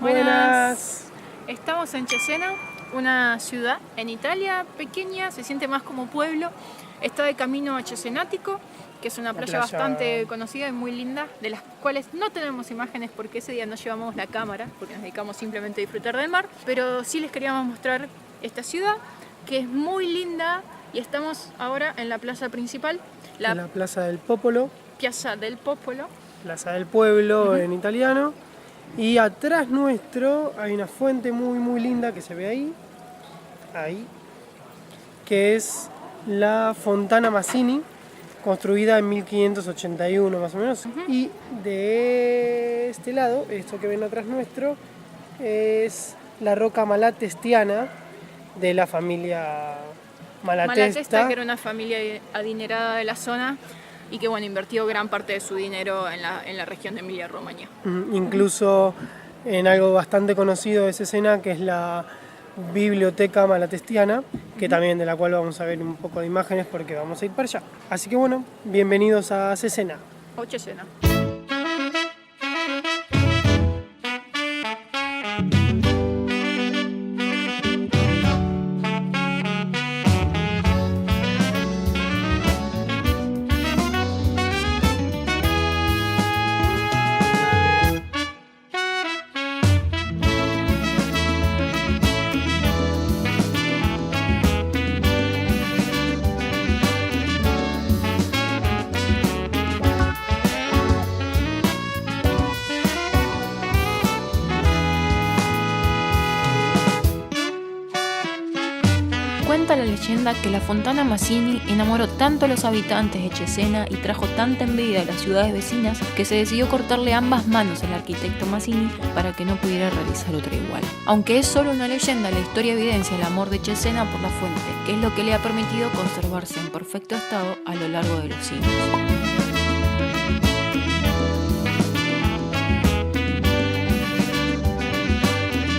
Buenas. Estamos en Cesena, una ciudad en Italia pequeña, se siente más como pueblo. Está de camino a Cesenatico, que es una playa bastante conocida y muy linda, de las cuales no tenemos imágenes porque ese día no llevamos la cámara, porque nos dedicamos simplemente a disfrutar del mar, pero sí les queríamos mostrar esta ciudad, que es muy linda, y estamos ahora en la plaza principal, la Plaza del Popolo. Piazza del Popolo. Plaza del Pueblo en italiano. Y atrás nuestro hay una fuente muy linda que se ve ahí, que es la Fontana Mazzini, construida en 1581 más o menos. Y de este lado, esto que ven atrás nuestro, es la roca malatestiana de la familia Malatesta, que era una familia adinerada de la zona y que invirtió gran parte de su dinero en la región de Emilia-Romagna. Incluso en algo bastante conocido de Cesena, que es la Biblioteca Malatestiana, que también de la cual vamos a ver un poco de imágenes porque vamos a ir para allá. Así que bienvenidos a Cesena. O Cesena. Cuenta la leyenda que la Fontana Mazzini enamoró tanto a los habitantes de Cesena y trajo tanta envidia a las ciudades vecinas que se decidió cortarle ambas manos al arquitecto Mazzini para que no pudiera realizar otra igual. Aunque es solo una leyenda, la historia evidencia el amor de Cesena por la fuente, que es lo que le ha permitido conservarse en perfecto estado a lo largo de los siglos.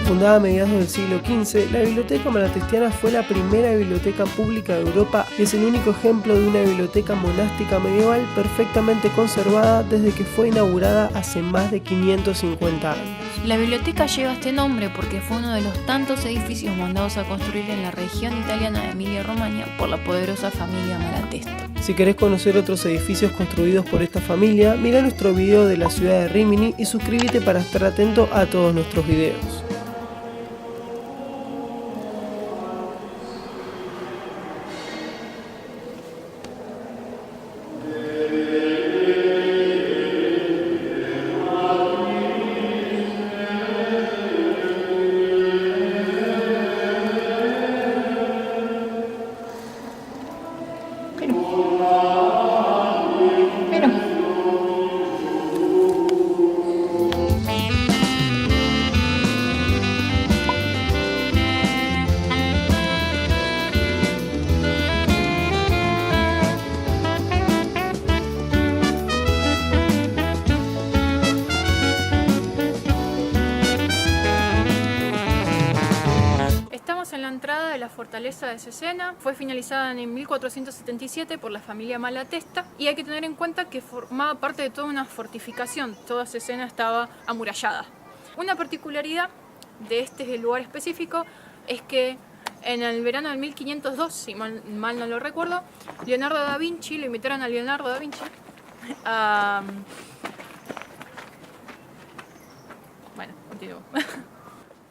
Fundada a mediados del siglo XV, la Biblioteca Malatestiana fue la primera biblioteca pública de Europa y es el único ejemplo de una biblioteca monástica medieval perfectamente conservada desde que fue inaugurada hace más de 550 años. La biblioteca lleva este nombre porque fue uno de los tantos edificios mandados a construir en la región italiana de Emilia-Romagna por la poderosa familia Malatesta. Si querés conocer otros edificios construidos por esta familia, mira nuestro video de la ciudad de Rimini y suscríbete para estar atento a todos nuestros videos. En la entrada de la fortaleza de Cesena, fue finalizada en 1477 por la familia Malatesta y hay que tener en cuenta que formaba parte de toda una fortificación, toda Cesena estaba amurallada. Una particularidad de este lugar específico es que en el verano del 1502, si mal no lo recuerdo, Leonardo da Vinci, lo invitaron a Leonardo da Vinci continúo.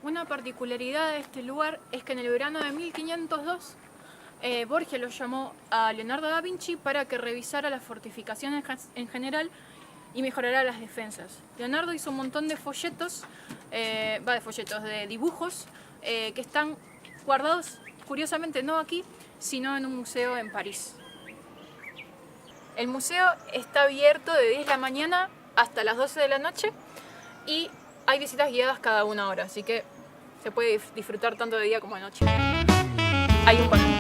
Una particularidad de este lugar es que en el verano de 1502 Borgia lo llamó a Leonardo da Vinci para que revisara las fortificaciones en general y mejorara las defensas. Leonardo hizo un montón de folletos, de dibujos que están guardados, curiosamente no aquí, sino en un museo en París. El museo está abierto de 10 de la mañana hasta las 12 de la noche y hay visitas guiadas cada una hora, así que se puede disfrutar tanto de día como de noche. Hay un balcón.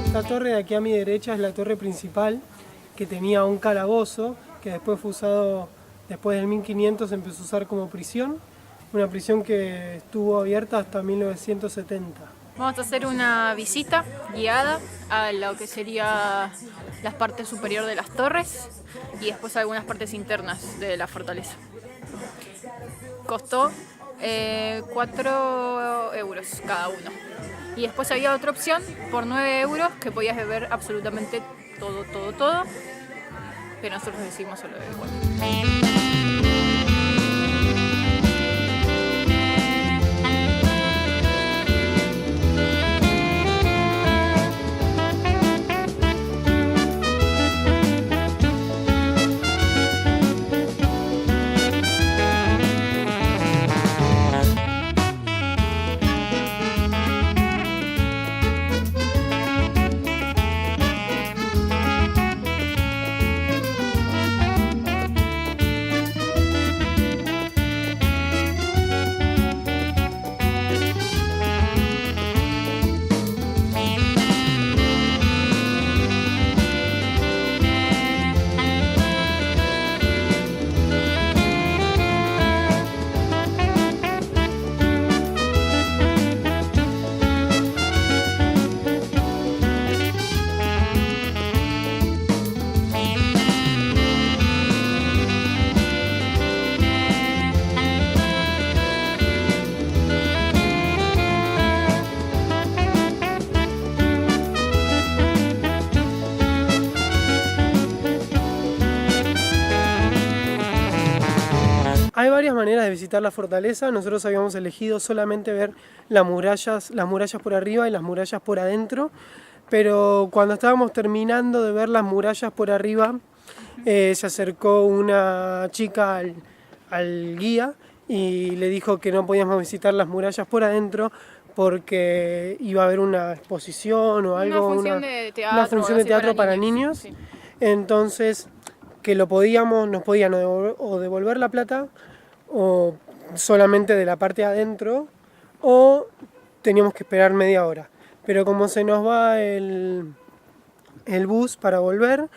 Esta torre de aquí a mi derecha es la torre principal, que tenía un calabozo que después fue usado Después del 1500 se empezó a usar como prisión, una prisión que estuvo abierta hasta 1970. Vamos a hacer una visita guiada a lo que sería las partes superior de las torres y después algunas partes internas de la fortaleza. Costó 4 euros cada uno. Y después había otra opción por 9 euros que podías ver absolutamente todo. Pero nosotros decidimos solo de 4. Hay varias maneras de visitar la fortaleza. Nosotros habíamos elegido solamente ver las murallas por arriba y las murallas por adentro, pero cuando estábamos terminando de ver las murallas por arriba, se acercó una chica al guía y le dijo que no podíamos visitar las murallas por adentro porque iba a haber una exposición o algo, una función de teatro para niños. Sí. Entonces, que nos podían o devolver la plata o solamente de la parte de adentro, o teníamos que esperar media hora. Pero como se nos va el bus para volver,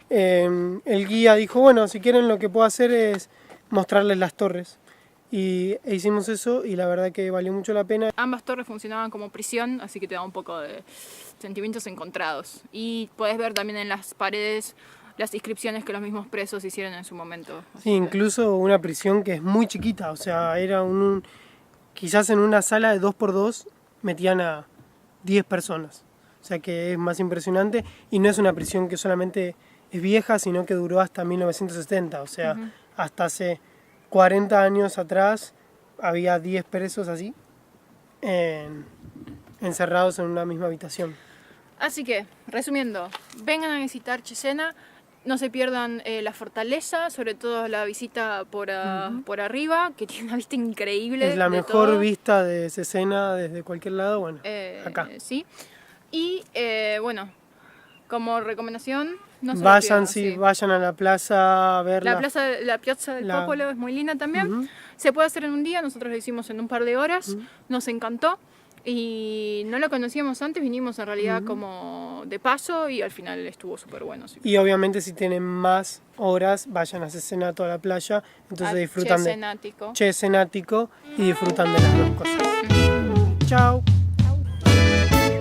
el guía dijo, bueno, si quieren lo que puedo hacer es mostrarles las torres. E hicimos eso y la verdad que valió mucho la pena. Ambas torres funcionaban como prisión, así que te da un poco de sentimientos encontrados. Y puedes ver también en las paredes las inscripciones que los mismos presos hicieron en su momento. Sí, incluso una prisión que es muy chiquita, o sea, era quizás en una sala de 2x2 metían a 10 personas. O sea que es más impresionante y no es una prisión que solamente es vieja, sino que duró hasta 1970, o sea, hasta hace 40 años atrás había 10 presos así, encerrados en una misma habitación. Así que, resumiendo, vengan a visitar Cesena, no se pierdan la fortaleza, sobre todo la visita por arriba, que tiene una vista increíble. Es la mejor vista de Cesena desde cualquier lado, bueno, acá. Sí, y bueno, como recomendación, no se vayan, lo pierdan, vayan a la plaza a verla. La Piazza del Popolo es muy linda también. Se puede hacer en un día, nosotros lo hicimos en un par de horas, nos encantó. Y no lo conocíamos antes, vinimos en realidad como de paso y al final estuvo súper bueno. Sí. Y obviamente si tienen más horas, vayan a Cesena, toda la playa, entonces disfrutan de Cesenático y disfrutan de las dos cosas. Chao.